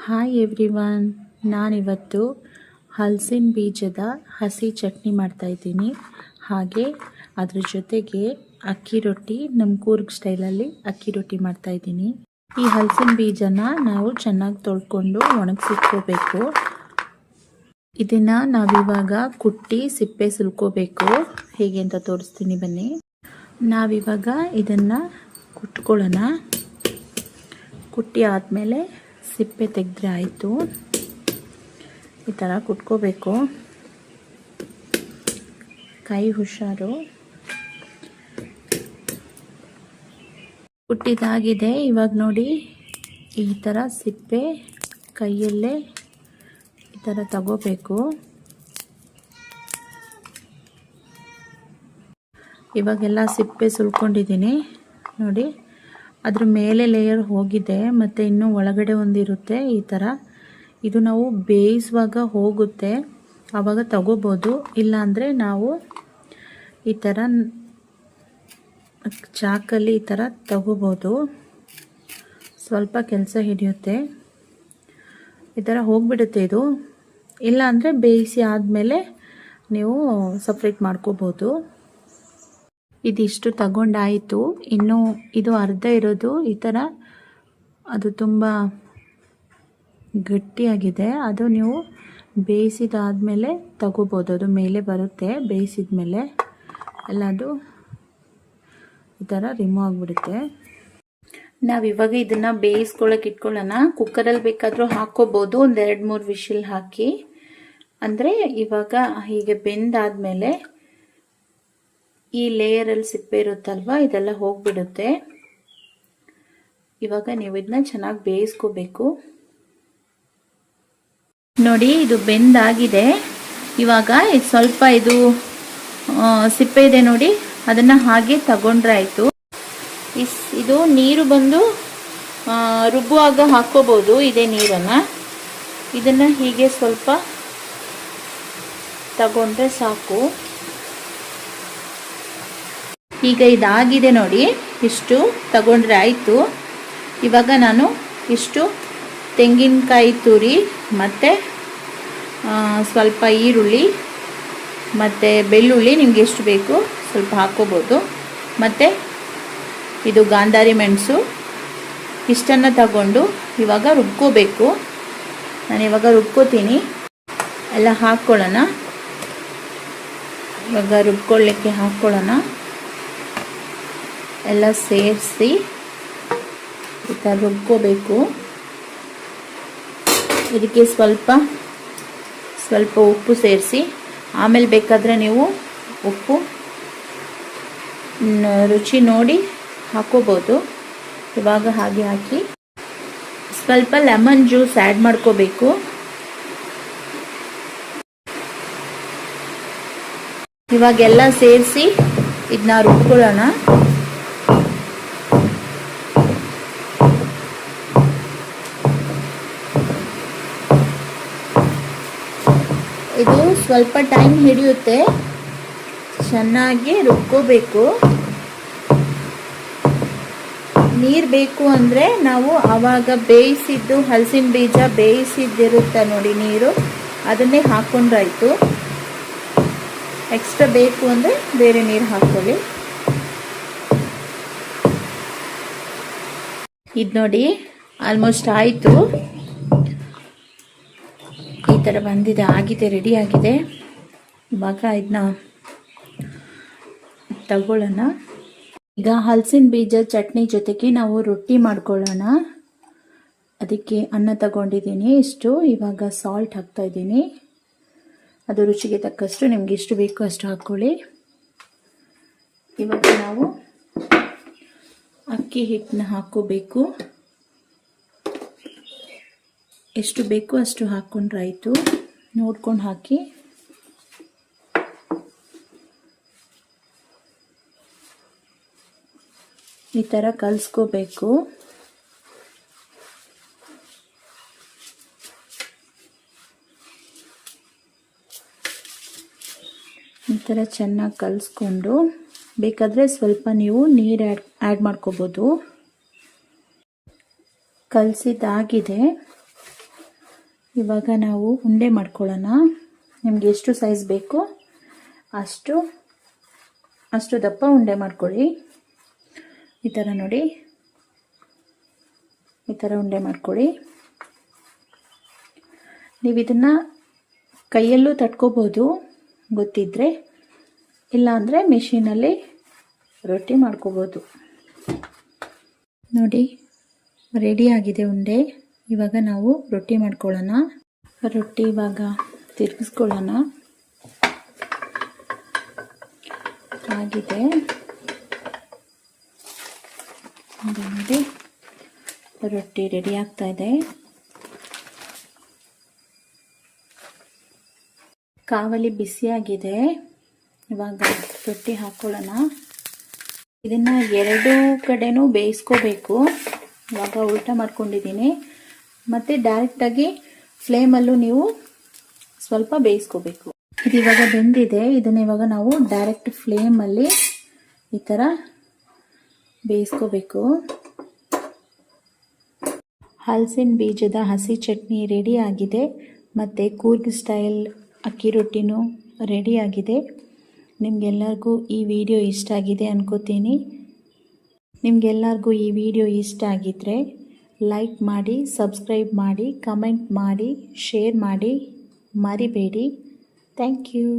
Hi everyone, ನಾನಿವತ್ತು ಹಲಸಿನ ಬೀಜದ ಹಸಿ ಚಟ್ನಿ ಮಾಡ್ತಾಯಿದ್ದೀನಿ. ಹಾಗೆ ಅದ್ರ ಜೊತೆಗೆ ಅಕ್ಕಿ ರೊಟ್ಟಿ, ನಮ್ಮ ಕೂರ್ಗ್ ಸ್ಟೈಲಲ್ಲಿ ಅಕ್ಕಿ ರೊಟ್ಟಿ ಮಾಡ್ತಾಯಿದ್ದೀನಿ. ಈ ಹಲಸಿನ ಬೀಜನ ನಾವು ಚೆನ್ನಾಗಿ ತೊಳ್ಕೊಂಡು ಒಣಗಿಸಿಟ್ಕೋಬೇಕು. ಇದನ್ನು ನಾವಿವಾಗ ಕುಟ್ಟಿ ಸಿಪ್ಪೆ ಸುಲ್ಕೋಬೇಕು. ಹೇಗೆ ಅಂತ ತೋರಿಸ್ತೀನಿ ಬನ್ನಿ. ನಾವಿವಾಗ ಇದನ್ನು ಕುಟ್ಕೊಳ್ಳೋಣ. ಕುಟ್ಟಿ ಆದಮೇಲೆ ಸಿಪ್ಪೆ ತೆಗೆದ್ರೆ ಆಯಿತು. ಈ ಥರ ಕುಟ್ಕೋಬೇಕು. ಕೈ ಹುಷಾರು. ಕುಟ್ಟಿದಾಗಿದೆ. ಇವಾಗ ನೋಡಿ, ಈ ಥರ ಸಿಪ್ಪೆ ಕೈಯಲ್ಲೇ ಈ ಥರ ತಗೋಬೇಕು. ಇವಾಗೆಲ್ಲ ಸಿಪ್ಪೆ ಸುಲ್ಕೊಂಡಿದ್ದೀನಿ ನೋಡಿ. ಅದ್ರ ಮೇಲೆ ಲೇಯರ್ ಹೋಗಿದೆ, ಮತ್ತು ಇನ್ನೂ ಒಳಗಡೆ ಒಂದಿರುತ್ತೆ. ಈ ಥರ ಇದು ನಾವು ಬೇಯಿಸುವಾಗ ಹೋಗುತ್ತೆ, ಆವಾಗ ತಗೋಬೋದು. ಇಲ್ಲಾಂದರೆ ನಾವು ಈ ಥರ ಚಾಕಲ್ಲಿ ಈ ಥರ ತಗೋಬೋದು. ಸ್ವಲ್ಪ ಕೆಲಸ ಹಿಡಿಯುತ್ತೆ. ಈ ಥರ ಹೋಗಿಬಿಡುತ್ತೆ ಇದು. ಇಲ್ಲಾಂದರೆ ಬೇಯಿಸಿ ಆದಮೇಲೆ ನೀವು ಸಪ್ರೇಟ್ ಮಾಡ್ಕೋಬೋದು. ಇದಿಷ್ಟು ತಗೊಂಡಾಯಿತು. ಇನ್ನು ಇದು ಅರ್ಧ ಇರೋದು ಈ ಥರ, ಅದು ತುಂಬ ಗಟ್ಟಿಯಾಗಿದೆ. ಅದು ನೀವು ಬೇಯಿಸಿದಾದ್ಮೇಲೆ ತಗೋಬೋದು. ಅದು ಮೇಲೆ ಬರುತ್ತೆ. ಬೇಯಿಸಿದ ಮೇಲೆ ಎಲ್ಲ ಅದು ಈ ಥರ ರಿಮೂವ್ ಆಗಿಬಿಡುತ್ತೆ. ನಾವಿವಾಗ ಇದನ್ನು ಬೇಯಿಸ್ಕೊಳ್ಳೋಕೆ ಇಟ್ಕೊಳ್ಳೋಣ. ಕುಕ್ಕರಲ್ಲಿ ಬೇಕಾದರೂ ಹಾಕ್ಕೋಬೋದು, ಒಂದು 2-3 ವಿಶಿಲ್ ಹಾಕಿ. ಅಂದರೆ ಇವಾಗ ಹೀಗೆ ಬೆಂದಾದಮೇಲೆ ಈ ಲೇಯರಲ್ಲಿ ಸಿಪ್ಪೆ ಇರುತ್ತಲ್ವ, ಇದೆಲ್ಲ ಹೋಗಿಬಿಡುತ್ತೆ. ಇವಾಗ ನೀವು ಇದನ್ನ ಚೆನ್ನಾಗಿ ಬೇಯಿಸ್ಕೋಬೇಕು. ನೋಡಿ, ಇದು ಬೆಂದಾಗಿದೆ. ಇವಾಗ ಇದು ಸ್ವಲ್ಪ ಇದು ಸಿಪ್ಪೆ ಇದೆ ನೋಡಿ, ಅದನ್ನು ಹಾಗೆ ತಗೊಂಡ್ರೆ ಆಯಿತು. ಇದು ನೀರು ಬಂದು ರುಬ್ಬುವಾಗ ಹಾಕ್ಕೋಬೋದು. ಇದೇ ನೀರನ್ನು ಇದನ್ನು ಹೀಗೆ ಸ್ವಲ್ಪ ತಗೊಂಡ್ರೆ ಸಾಕು. ಈಗ ಇದಾಗಿದೆ ನೋಡಿ, ಇಷ್ಟು ತಗೊಂಡ್ರೆ ಆಯಿತು. ಇವಾಗ ನಾನು ಇಷ್ಟು ತೆಂಗಿನಕಾಯಿ ತುರಿ, ಮತ್ತು ಸ್ವಲ್ಪ ಈರುಳ್ಳಿ ಮತ್ತು ಬೆಳ್ಳುಳ್ಳಿ, ನಿಮ್ಗೆ ಎಷ್ಟು ಬೇಕು ಸ್ವಲ್ಪ ಹಾಕ್ಕೋಬೋದು, ಮತ್ತು ಇದು ಗಾಂಧಾರಿ ಮೆಣಸು, ಇಷ್ಟನ್ನು ತಗೊಂಡು ಇವಾಗ ರುಬ್ಕೋಬೇಕು. ನಾನಿವಾಗ ರುಬ್ಕೋತೀನಿ. ಎಲ್ಲ ಹಾಕ್ಕೊಳ್ಳೋಣ. ಇವಾಗ ರುಬ್ಕೊಳ್ಳಿಕ್ಕೆ ಹಾಕ್ಕೊಳ್ಳೋಣ. ಎಲ್ಲ ಸೇರಿಸಿ ಈ ಥರ ರುಬ್ಕೋಬೇಕು. ಇದಕ್ಕೆ ಸ್ವಲ್ಪ ಉಪ್ಪು ಸೇರಿಸಿ, ಆಮೇಲೆ ಬೇಕಾದರೆ ನೀವು ಉಪ್ಪು ರುಚಿ ನೋಡಿ ಹಾಕೋಬೋದು. ಇವಾಗ ಹಾಗೆ ಹಾಕಿ ಸ್ವಲ್ಪ ಲೆಮನ್ ಜ್ಯೂಸ್ ಆ್ಯಡ್ ಮಾಡ್ಕೋಬೇಕು. ಇವಾಗೆಲ್ಲ ಸೇರಿಸಿ ಇದನ್ನ ರುಬ್ಕೊಳ್ಳೋಣ. ಇದು ಸ್ವಲ್ಪ ಟೈಮ್ ಹಿಡಿಯುತ್ತೆ. ಚೆನ್ನಾಗಿ ರುಬ್ಕೋಬೇಕು. ನೀರು ಬೇಕು ಅಂದರೆ ನಾವು ಆವಾಗ ಬೇಯಿಸಿದ್ದು ಹಲಸಿನ ಬೀಜ ಬೇಯಿಸಿದ್ದಿರುತ್ತೆ ನೋಡಿ ನೀರು, ಅದನ್ನೇ ಹಾಕ್ಕೊಂಡ್ರಾಯ್ತು. ಎಕ್ಸ್ಟ್ರಾ ಬೇಕು ಅಂದರೆ ಬೇರೆ ನೀರು ಹಾಕ್ಕೊಳ್ಳಿ. ಇದು ನೋಡಿ, ಆಲ್ಮೋಸ್ಟ್ ಆಯಿತು. ಈ ಥರ ಬಂದಿದೆ, ಆಗಿದೆ, ರೆಡಿ ಆಗಿದೆ. ಇವಾಗ ಇದನ್ನ ತಗೊಳ್ಳೋಣ. ಈಗ ಹಲಸಿನ ಬೀಜ ಚಟ್ನಿ ಜೊತೆಗೆ ನಾವು ರೊಟ್ಟಿ ಮಾಡ್ಕೊಳ್ಳೋಣ. ಅದಕ್ಕೆ ಅನ್ನ ತಗೊಂಡಿದ್ದೀನಿ ಇಷ್ಟು. ಇವಾಗ ಸಾಲ್ಟ್ ಹಾಕ್ತಾ ಇದ್ದೀನಿ. ಅದು ರುಚಿಗೆ ತಕ್ಕಷ್ಟು, ನಿಮ್ಗೆ ಎಷ್ಟು ಬೇಕು ಅಷ್ಟು ಹಾಕ್ಕೊಳ್ಳಿ. ಇವಾಗ ನಾವು ಅಕ್ಕಿ ಹಿಟ್ಟನ್ನ ಹಾಕ್ಕೋಬೇಕು. ಎಷ್ಟು ಬೇಕು ಅಷ್ಟು ಹಾಕ್ಕೊಂಡ್ರೆ ಆಯಿತು. ನೋಡ್ಕೊಂಡು ಹಾಕಿ. ಈ ಥರ ಕಲಿಸ್ಕೋಬೇಕು. ಈ ಥರ ಚೆನ್ನಾಗಿ ಕಲಿಸ್ಕೊಂಡು ಬೇಕಾದರೆ ಸ್ವಲ್ಪ ನೀವು ನೀರು ಆ್ಯಡ್ ಮಾಡ್ಕೋಬೋದು. ಕಲಸಿದ್ದಾಗಿದೆ. ಇವಾಗ ನಾವು ಉಂಡೆ ಮಾಡ್ಕೊಳ್ಳೋಣ. ನಿಮಗೆ ಎಷ್ಟು ಸೈಜ್ ಬೇಕು ಅಷ್ಟು ದಪ್ಪ ಉಂಡೆ ಮಾಡ್ಕೊಳ್ಳಿ. ಈ ಥರ ನೋಡಿ, ಈ ಥರ ಉಂಡೆ ಮಾಡ್ಕೊಳ್ಳಿ. ನೀವು ಇದನ್ನು ಕೈಯಲ್ಲೂ ತಟ್ಕೋಬೋದು ಗೊತ್ತಿದ್ದರೆ, ಇಲ್ಲಾಂದರೆ ಮಿಷಿನಲ್ಲಿ ರೊಟ್ಟಿ ಮಾಡ್ಕೋಬೋದು. ನೋಡಿ ರೆಡಿ ಆಗಿದೆ ಉಂಡೆ. ಇವಾಗ ನಾವು ರೊಟ್ಟಿ ಮಾಡ್ಕೊಳ್ಳೋಣ. ರೊಟ್ಟಿ ಇವಾಗ ತಿರುಗಿಸ್ಕೊಳ್ಳೋಣ. ಆಗಿದೆ ನೋಡಿ, ರೊಟ್ಟಿ ರೆಡಿ ಆಗ್ತಾ ಇದೆ. ಕಾವಲಿ ಬಿಸಿಯಾಗಿದೆ. ಇವಾಗ ರೊಟ್ಟಿ ಹಾಕ್ಕೊಳ್ಳೋಣ. ಇದನ್ನು ಎರಡೂ ಕಡೆನೂ ಬೇಯಿಸ್ಕೋಬೇಕು. ಇವಾಗ ಉಲ್ಟಾ ಮಾಡ್ಕೊಂಡಿದ್ದೀನಿ. ಮತ್ತು ಡೈರೆಕ್ಟಾಗಿ ಫ್ಲೇಮಲ್ಲೂ ನೀವು ಸ್ವಲ್ಪ ಬೇಯಿಸ್ಕೋಬೇಕು. ಇದು ಇವಾಗ ಬೆಂದಿದೆ. ಇದನ್ನು ಇವಾಗ ನಾವು ಡೈರೆಕ್ಟ್ ಫ್ಲೇಮಲ್ಲಿ ಈ ಥರ ಬೇಯಿಸ್ಕೋಬೇಕು. ಹಲಸಿನ ಬೀಜದ ಹಸಿ ಚಟ್ನಿ ರೆಡಿ ಆಗಿದೆ. ಮತ್ತು ಕೂರ್ಗ್ ಸ್ಟೈಲ್ ಅಕ್ಕಿ ರೊಟ್ಟಿನೂ ರೆಡಿ ಆಗಿದೆ. ನಿಮಗೆಲ್ಲರಿಗೂ ಈ ವಿಡಿಯೋ ಇಷ್ಟ ಆಗಿದೆ ಅನ್ಕೋತೀನಿ. ನಿಮಗೆಲ್ಲರಿಗೂ ಈ ವಿಡಿಯೋ ಇಷ್ಟ ಆಗಿದ್ದರೆ ಲೈಕ್ ಮಾಡಿ, ಸಬ್ಸ್ಕ್ರೈಬ್ ಮಾಡಿ, ಕಮೆಂಟ್ ಮಾಡಿ, ಶೇರ್ ಮಾಡಿ ಮರಿಬೇಡಿ. Thank you.